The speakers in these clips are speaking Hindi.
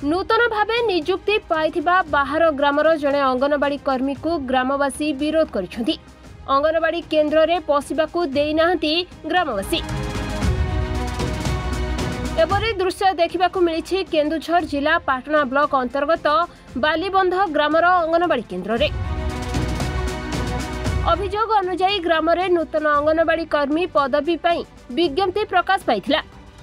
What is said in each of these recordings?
नूतन भावे नियुक्ति पाइथिबा बाहर ग्रामर जड़े अंगनवाड़ी कर्मी को ग्रामवासी विरोध करिसेंति। अंगनवाड़ी केन्द्र रे पशिबाकू देई नाहंती ग्रामवासी। एपरी दृश्य देखिबाकू मिलिछि केन्दुझर जिला पाटना ब्लॉक अंतर्गत बालीबंध ग्रामर अंगनवाड़ी केन्द्र रे। अभियोग अनुसार ग्राम रे नूतन अंगनवाड़ी कर्मी पदवी पई विज्ञप्ति प्रकाश पाइथिला।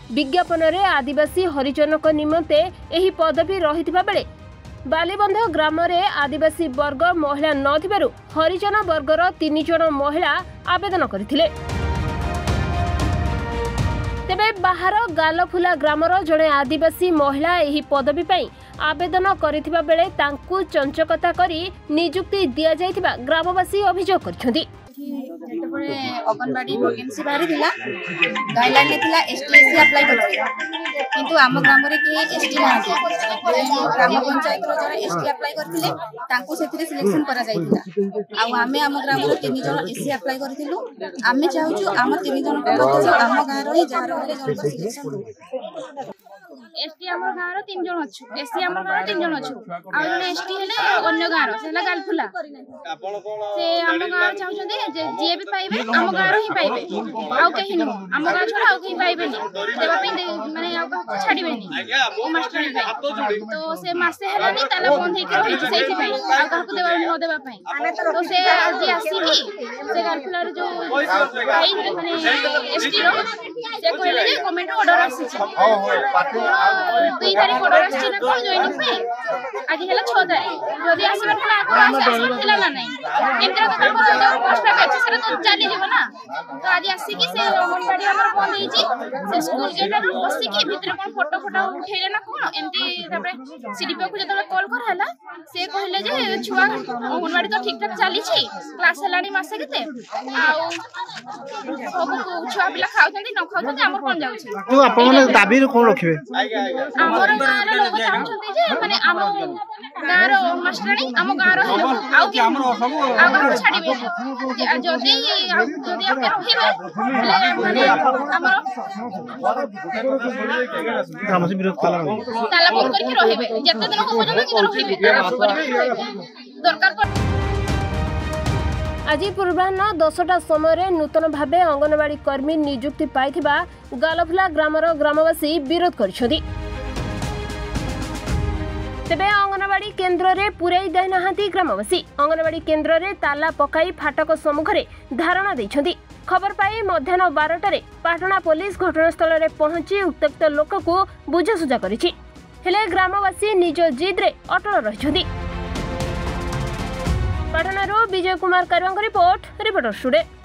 विज्ञापन रे आदिवासी हरिजन को निमंते एही पदवी रहिथिबा बेले बालीबंध ग्राम रे आदिवासी वर्ग महिला नथिबारु हरिजन वर्गर 3 जन महिला आवेदन करथिले। तेबे बाहर गालफुला ग्रामर जड़े आदिवासी महिला एही पदवी पई आवेदन करथिबा बेले तांकू चंचकता करी नियुक्ति दिया जायथिबा ग्रामवासी अभियोग करछथि। अंगनवाड़ी वैकेंसी बाहरी थिला गाइडलाइन ने थिला एसटीएससी अप्लाई करथि किंतु आम ग्राम रे के एसटी नाथि ग्राम पंचायत रो जरा एसटी अप्लाई करथिले तांको सेथिरे सिलेक्शन करा जायतिला आ आमे आम ग्राम रो 3 जन एससी अप्लाई करथिलु। आमे चाहूछु आम 3 जन को आम गां रो जार होले जन सिलेक्शन एसटी आम गां रो 3 जन अछु एससी आम गां रो 3 जन अछु आ जने एसटी हेले अन्य गां रो सेला गालफुला से आम गां चाहउछते जे भी पाइबे आम गां रो ही पाइबे आउ कहि न आम गां छोड़ा आउ कहि पाइबे नि देबा पे माने आउ का छाडीबे नि ओ मास्टर पे तो से मासे हेला नि ताला बंद हेके रहि सेहि पे आउ का को देबा न देबा पे तो से आज आसी की से गालफुला रो जो भाई माने एसटी रो से कहले जे कमेंट ऑर्डर आसी छ 2 तारिख ऑर्डर आसी ना कोन जॉइनिंग पे आज हेला 6 तारिख जदी आसीबार को आको आसीला ना नै केन्द्र का हमर पोस्ट पे से तो चली जेबो ना तो आज आसी की से अंगनवाड़ी हमर बंद होई छी से स्कूल गेट रो बसी की भीतर कोन फोटो उठैले ना कोन एमती तापरे सीडीपी को जतले कॉल कर हला से कहले जे छुआ अंगनवाड़ी तो ठीक ठाक चली छी क्लास हलानी मासे केते आ सब छुआ पिला खाउथंदी न खाउथंदी हमर कोन जाउ छी तो आपन दाबी रो कोन रखिबे हमर गां रो लोग चाहछथि जे माने हम गां रो मास्टरनी हम गां रो आउ कि हमर सब आ गां छाडीबे जदी जदी आपके रहिबे हमर ग्राम से विरोध कला ताला बंद करके रहिबे जते दिन को पजन कि रहिबे दरकार आज पूर्वाह्न 10टा समय नूतन भावे अंगनवाड़ी कर्मी नियुक्ति पाइथिबा गालफुला ग्रामर ग्रामवासी विरोध करिसेंति। तेबे अंगनवाड़ी केन्द्र रे पुरई दे नाहांती ग्रामवासी। अंगनवाड़ी केन्द्र रे ताला पकाई फाटक सम्मुखरे धारणा दैछंती। खबर पाई मध्याह्न 12टारे पाटना पुलिस घटनास्थल रे पहुंची उत्त्यक्त लोक को बुझासुझा करिछि। हेले ग्रामवासी निज जिद रे अटल रहिछंती। पाटनारू Vijay Kumar कारवांग report reporter studio.